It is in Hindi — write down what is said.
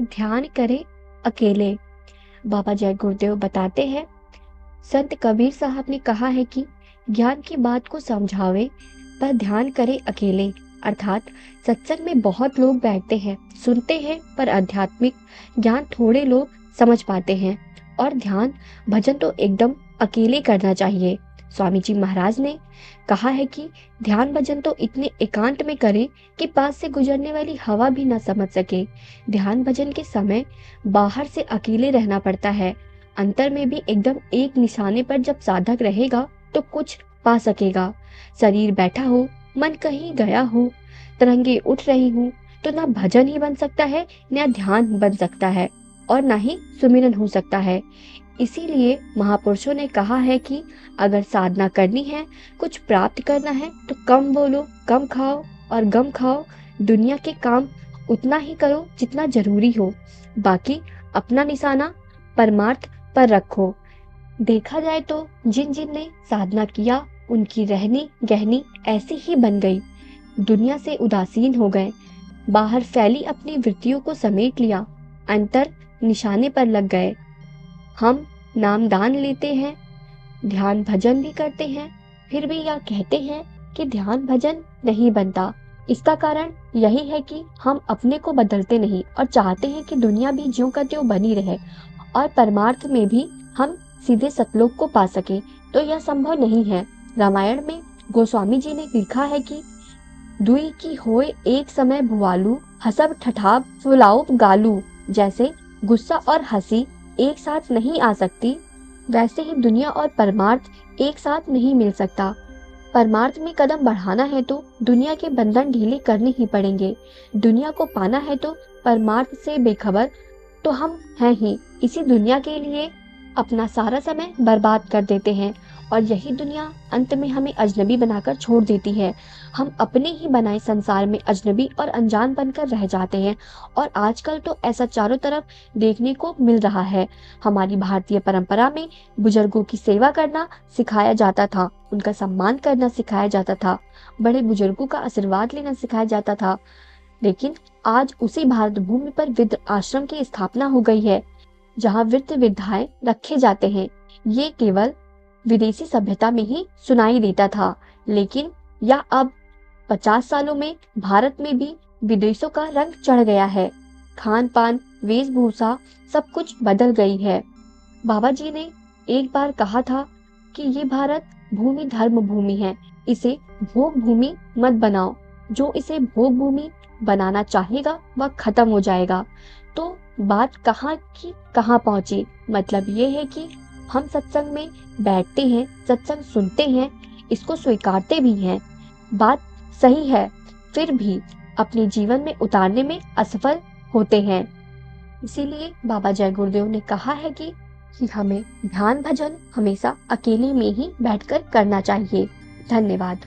ध्यान करें अकेले। बाबा जय गुरुदेव बताते हैं, संत कबीर साहब ने कहा है कि ज्ञान की बात को समझावे पर ध्यान करें अकेले। अर्थात सत्संग में बहुत लोग बैठते हैं, सुनते हैं, पर आध्यात्मिक ज्ञान थोड़े लोग समझ पाते हैं। और ध्यान भजन तो एकदम अकेले करना चाहिए। स्वामी जी महाराज ने कहा है कि ध्यान भजन तो इतने एकांत में करें कि पास से गुजरने वाली हवा भी न समझ सके। ध्यान भजन के समय बाहर से अकेले रहना पड़ता है, अंतर में भी एकदम एक निशाने पर जब साधक रहेगा तो कुछ पा सकेगा। शरीर बैठा हो, मन कहीं गया हो, तरंगे उठ रही हूँ, तो ना भजन ही बन सकता है, ना ध्यान बन सकता है, और ना ही सुमिरन हो सकता है। इसीलिए महापुरुषों ने कहा है कि अगर साधना करनी है, कुछ प्राप्त करना है, तो कम बोलो, कम खाओ और गम खाओ। दुनिया के काम उतना ही करो जितना जरूरी हो, बाकी अपना निशाना परमार्थ पर रखो। देखा जाए तो जिन जिन ने साधना किया, उनकी रहनी गहनी ऐसी ही बन गई। दुनिया से उदासीन हो गए, बाहर फैली अपनी वृत्तियों को समेट लिया, अंतर निशाने पर लग गए। हम नामदान लेते हैं, ध्यान भजन भी करते हैं, फिर भी यह कहते हैं कि ध्यान भजन नहीं बनता। इसका कारण यही है कि हम अपने को बदलते नहीं और चाहते हैं कि दुनिया भी ज्यों का त्यों बनी रहे और परमार्थ में भी हम सीधे सतलोक को पा सके, तो यह संभव नहीं है। रामायण में गोस्वामी जी ने लिखा है कि दुई की होए एक समय भुआलू, हसब ठठाब फुलाओ गालू। जैसे गुस्सा और हंसी एक साथ नहीं आ सकती, वैसे ही दुनिया और परमार्थ एक साथ नहीं मिल सकता। परमार्थ में कदम बढ़ाना है तो दुनिया के बंधन ढीले करने ही पड़ेंगे। दुनिया को पाना है तो परमार्थ से बेखबर तो हम हैं ही। इसी दुनिया के लिए अपना सारा समय बर्बाद कर देते हैं और यही दुनिया अंत में हमें अजनबी बनाकर छोड़ देती है। हम अपने ही बनाए संसार में अजनबी और अनजान बनकर रह जाते हैं, और आजकल तो ऐसा चारों तरफ देखने को मिल रहा है। हमारी भारतीय परंपरा में बुजुर्गों की सेवा करना सिखाया जाता था, उनका सम्मान करना सिखाया जाता था, बड़े बुजुर्गों का आशीर्वाद लेना सिखाया जाता था। लेकिन आज उसी भारत भूमि पर वृद्ध आश्रम की स्थापना हो गई है, जहाँ वृद्ध वृद्धाएं रखे जाते हैं। ये केवल विदेशी सभ्यता में ही सुनाई देता था, लेकिन यह अब 50 सालों में भारत में भी विदेशों का रंग चढ़ गया है। खान पान, वेशभूषा सब कुछ बदल गई है। बाबा जी ने एक बार कहा था कि ये भारत भूमि धर्म भूमि है, इसे भोग भूमि मत बनाओ। जो इसे भोग भूमि बनाना चाहेगा वह खत्म हो जाएगा। तो बात कहाँ की कहाँ पहुंची। मतलब ये है कि हम सत्संग में बैठते हैं, सत्संग सुनते हैं, इसको स्वीकारते भी हैं, बात सही है, फिर भी अपने जीवन में उतारने में असफल होते हैं। इसीलिए बाबा जय गुरुदेव ने कहा है कि हमें ध्यान भजन हमेशा अकेले में ही बैठकर करना चाहिए। धन्यवाद।